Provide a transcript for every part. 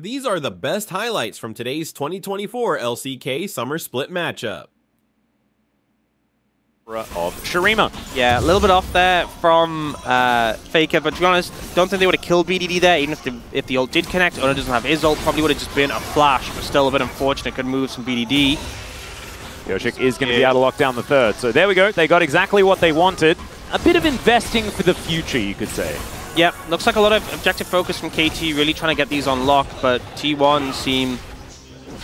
These are the best highlights from today's 2024 LCK Summer Split matchup. Of Shurima. Yeah, a little bit off there from Faker, but to be honest, don't think they would have killed BDD there, even if the ult did connect. Ono doesn't have his ult, probably would have just been a flash, but still a bit unfortunate. Good moves from BDD. Pyosik is going to be able to lock down the third. So there we go. They got exactly what they wanted. A bit of investing for the future, you could say. Yep, looks like a lot of objective focus from KT, really trying to get these on lock, but T1 seem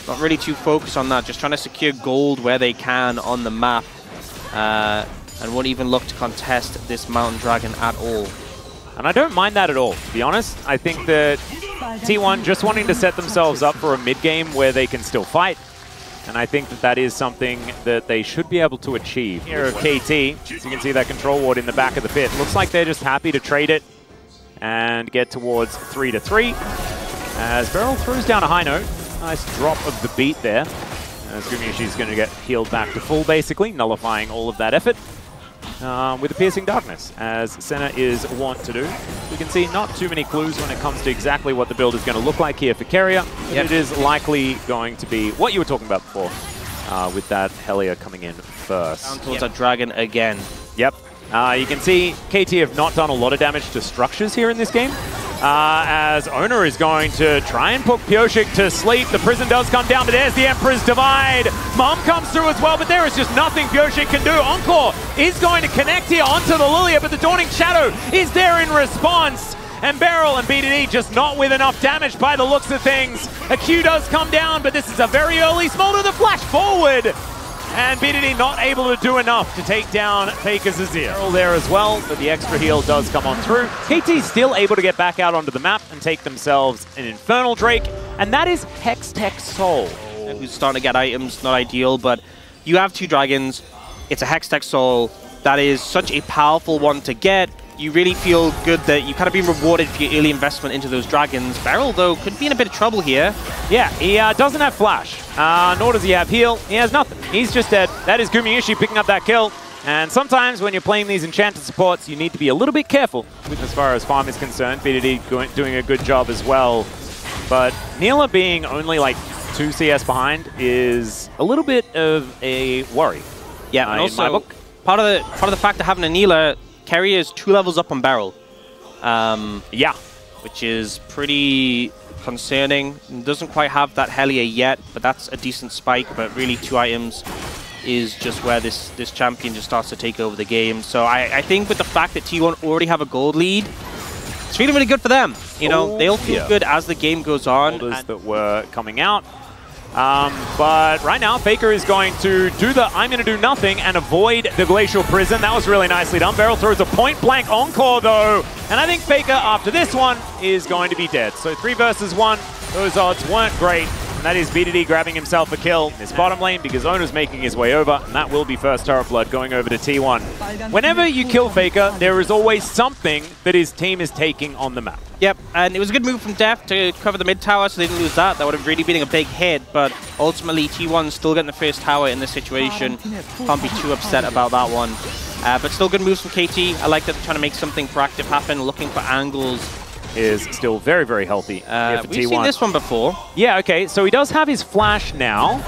not really too focused on that, just trying to secure gold where they can on the map, and won't even look to contest this Mountain Dragon at all. And I don't mind that at all, to be honest. I think that T1 just wanting to set themselves up for a mid-game where they can still fight, and I think that that is something that they should be able to achieve. Here of KT, as you can see that control ward in the back of the pit. Looks like they're just happy to trade it and get towards 3-3. As Beryl throws down a high note. Nice drop of the beat there. As Gumiushi's going to get healed back to full, basically, nullifying all of that effort with a Piercing Darkness, as Senna is wont to do. You can see not too many clues when it comes to exactly what the build is going to look like here for Keria. It is likely going to be what you were talking about before, with that Helia coming in first. Down towards that Dragon again. Yep. You can see KT have not done a lot of damage to structures here in this game. As Owner is going to try and put Pyosik to sleep. The prison does come down, but there's the Emperor's Divide. Mom comes through as well, but there is just nothing Pyosik can do. Encore is going to connect here onto the Lilia, but the Dawning Shadow is there in response. And Beryl and BDD just not with enough damage by the looks of things. A Q does come down, but this is a very early Smolder, the flash forward. And BDD not able to do enough to take down Faker's Azir. Beryl there as well, but the extra heal does come on through. KT still able to get back out onto the map and take themselves an Infernal Drake, and that is Hextech Soul. Who's starting to get items, not ideal, but you have two dragons. It's a Hextech Soul. That is such a powerful one to get. You really feel good that you kind of been rewarded for your early investment into those dragons. Beryl, though, could be in a bit of trouble here. Yeah, he doesn't have flash, nor does he have heal. He has nothing. He's just dead. That is Gumiushi picking up that kill. And sometimes when you're playing these enchanted supports, you need to be a little bit careful as far as farm is concerned. BDD doing a good job as well. But Neela being only like 2 CS behind is a little bit of a worry. Yeah, and also in my book. Part of the fact of having a Neela, Keria is 2 levels up on Beryl. Yeah. Which is pretty concerning. Doesn't quite have that Helia yet, but that's a decent spike. But really 2 items is just where this champion just starts to take over the game. So I think with the fact that T1 already have a gold lead, it's feeling really good for them. You know, they'll feel good as the game goes on. That were coming out. But right now, Faker is going to do the I'm going to do nothing and avoid the Glacial Prison. That was really nicely done. Beryl throws a point-blank Encore, though. And I think Faker, after this one, is going to be dead. So 3 versus 1, those odds weren't great. And that is BDD grabbing himself a kill in his bottom lane because Ono's making his way over. And that will be first Turret Blood going over to T1. Whenever you kill Faker, there is always something that his team is taking on the map. Yep, and it was a good move from Def to cover the mid tower, so they didn't lose that. That would have really been a big hit, but ultimately T1 still getting the first tower in this situation. Can't be too upset about that one. But still good moves from KT. I like that they're trying to make something proactive happen, looking for angles. Is still very, very healthy here for T1. We've seen this one before. Yeah, okay, so he does have his flash now,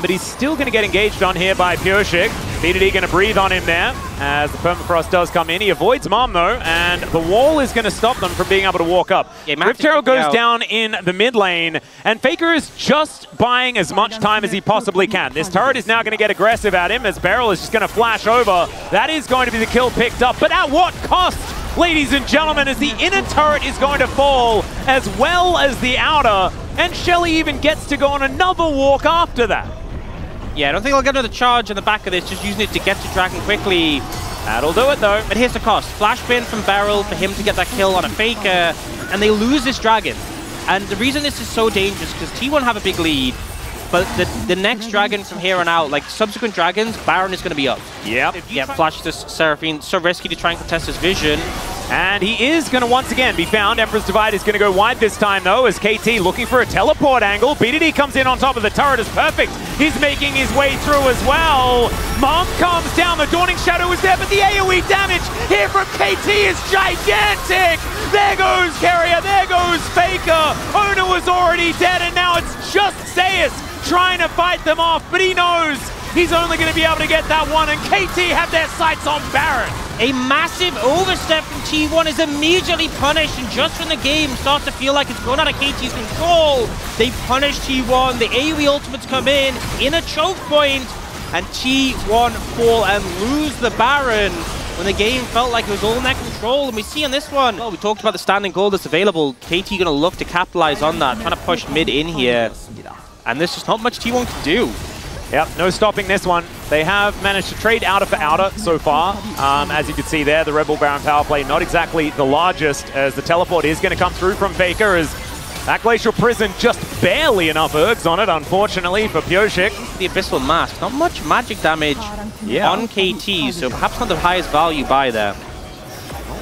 but he's still going to get engaged on here by Pyosik. BDD going to breathe on him there as the Permafrost does come in. He avoids Mom, though, and the wall is going to stop them from being able to walk up. Yeah, Rift Herald goes down in the mid lane, and Faker is just buying as much time as he possibly can. This turret is now going to get aggressive at him as Beryl is just going to flash over. That is going to be the kill picked up, but at what cost? Ladies and gentlemen, as the inner turret is going to fall, as well as the outer, and Shelly even gets to go on another walk after that. Yeah, I don't think I'll get another charge in the back of this, just using it to get to Dragon quickly. That'll do it, though. But here's the cost. Flash bin from Beryl for him to get that kill on a Faker, and they lose this Dragon. And the reason this is so dangerous is because T1 have a big lead, but the next Dragon from here on out, like subsequent Dragons, Baron is going to be up. Yep. Yeah, Flash to Seraphine, so risky to try and contest his vision. And he is going to once again be found. Emperor's Divide is going to go wide this time, though, as KT looking for a teleport angle. BDD comes in on top of the turret is perfect. He's making his way through as well. Mom comes down. The Dawning Shadow is there, but the AoE damage here from KT is gigantic. There goes Carrier. There goes Faker. Ona was already dead, and now it's just Zeus trying to fight them off, but he knows he's only going to be able to get that one, and KT have their sights on Baron. A massive overstep from T1 is immediately punished, and just when the game starts to feel like it's going out of KT's control, they punish T1. The AoE ultimates come in a choke point, and T1 fall and lose the Baron when the game felt like it was all in their control. And we see on this one, well, we talked about the standing gold that's available. KT going to look to capitalize on that, trying to push mid in here, and there's just not much T1 can do. Yep, no stopping this one. They have managed to trade outer for outer so far. As you can see there, the Rebel Baron power play not exactly the largest, as the teleport is going to come through from Faker, as that Glacial Prison just barely enough ergs on it, unfortunately, for Pioshik. The Abyssal Mask, not much magic damage on KT, so perhaps not the highest value buy there.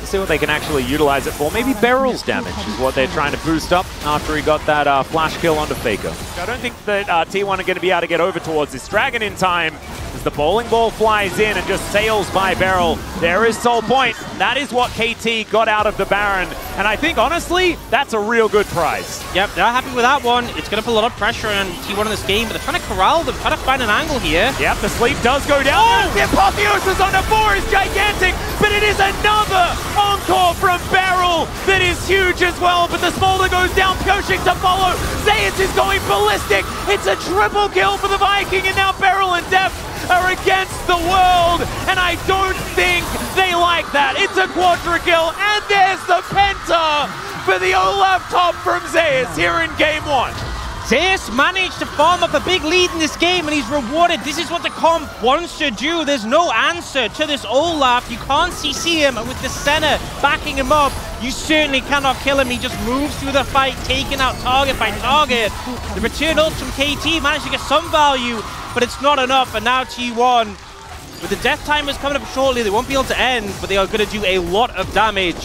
See what they can actually utilize it for. Maybe barrels damage is what they're trying to boost up after he got that flash kill onto Faker. I don't think that T1 are going to be able to get over towards this dragon in time, as the bowling ball flies in and just sails by Beryl. There is Soul Point. That is what KT got out of the Baron, and I think, honestly, that's a real good prize. Yep, they're happy with that one. It's going to put a lot of pressure on T1 in this game, but they're trying to corral them, trying to find an angle here. Yep, the sleep does go down. Oh! The Apotheosis on the 4 is gigantic, but it is another encore from Beryl that is huge as well, but the Smolder goes down, Pioshik to follow. Zeus is going ballistic. It's a triple kill for the Viking, and now Beryl and Deft are against the world, and I don't think they like that. It's a quadra kill, and there's the penta for the Olaf top from Zeus here in game 1. Zeus managed to farm up a big lead in this game, and he's rewarded. This is what the comp wants to do. There's no answer to this Olaf. You can't CC him, and with the Senna backing him up, you certainly cannot kill him. He just moves through the fight, taking out target by target. The return ults from KT managed to get some value, but it's not enough, and now T1, with the death timers coming up shortly, they won't be able to end, but they are going to do a lot of damage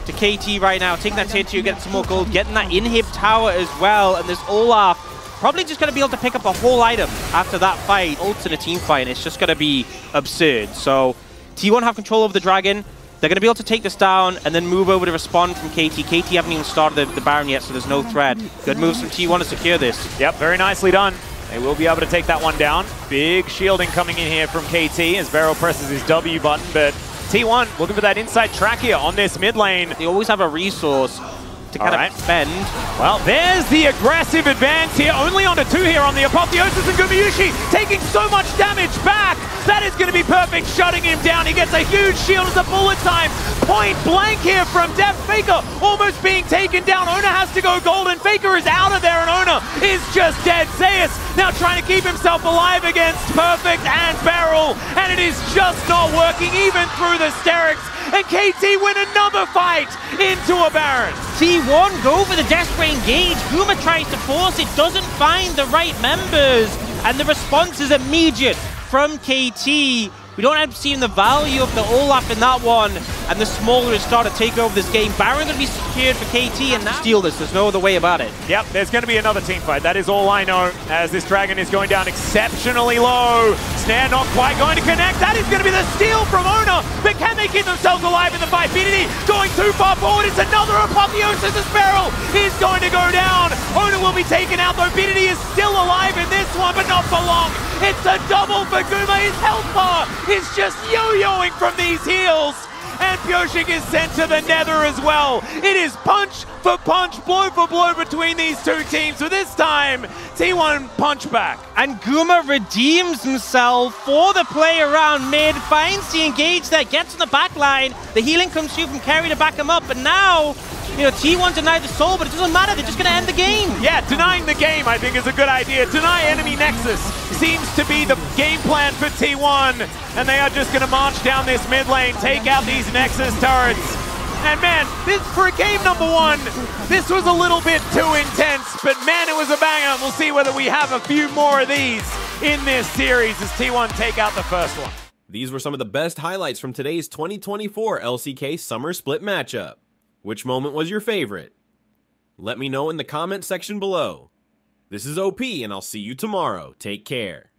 to KT right now. Taking that tier 2, getting some more gold, getting that inhib tower as well, and this Olaf probably just going to be able to pick up a whole item after that fight. Ults in a team fight, and it's just going to be absurd. So T1 have control over the dragon. They're going to be able to take this down and then move over to respond from KT. KT haven't even started the Baron yet, so there's no threat. Good moves from T1 to secure this. Yep, very nicely done. They will be able to take that one down. Big shielding coming in here from KT as Beryl presses his W button, but T1 looking for that inside track here on this mid lane. They always have a resource to kind of spend. Well, there's the aggressive advance here. Only onto 2 here on the Apotheosis, and Gumayushi taking so much damage back. That is going to be perfect, shutting him down. He gets a huge shield as a bullet time. Point blank here from Def. Faker almost being taken down. Ona has to go golden. Faker is out of there, and Ona is just dead. Zeus now trying to keep himself alive against Perfect and Beryl, and it is just not working even through the Sterix. And KT win another fight into a Baron. T1 go for the desperate engage. Guma tries to force it, doesn't find the right members, and the response is immediate from KT. We don't end up seeing the value of the Olaf in that one, and the Smolder is starting to take over this game. Baron going to be secured for KT, and now steal this. There's no other way about it. Yep, there's going to be another team fight. That is all I know, as this dragon is going down exceptionally low. Snare not quite going to connect. That is going to be the steal from Ona, but can they keep themselves alive in the fight? BDD going too far forward. It's another Apotheosis as Beryl is going to go down. Ona will be taken out, though. BDD is still alive in this one, but not for long. It's a double for Guma. His health bar is just yo-yoing from these heals. And Pioshik is sent to the nether as well. It is punch for punch, blow for blow between these two teams. So this time, T1 punch back. And Guma redeems himself for the play around mid, finds the engage that gets on the back line. The healing comes through from Carry to back him up, and now, you know, T1 denied the soul, but it doesn't matter, they're just going to end the game. Yeah, denying the game, I think, is a good idea. Deny enemy nexus seems to be the game plan for T1, and they are just going to march down this mid lane, take out these nexus turrets. And man, this for game number 1, this was a little bit too intense, but man, it was a banger. We'll see whether we have a few more of these in this series as T1 take out the first one. These were some of the best highlights from today's 2024 LCK Summer Split matchup. Which moment was your favorite? Let me know in the comment section below. This is OP, and I'll see you tomorrow. Take care.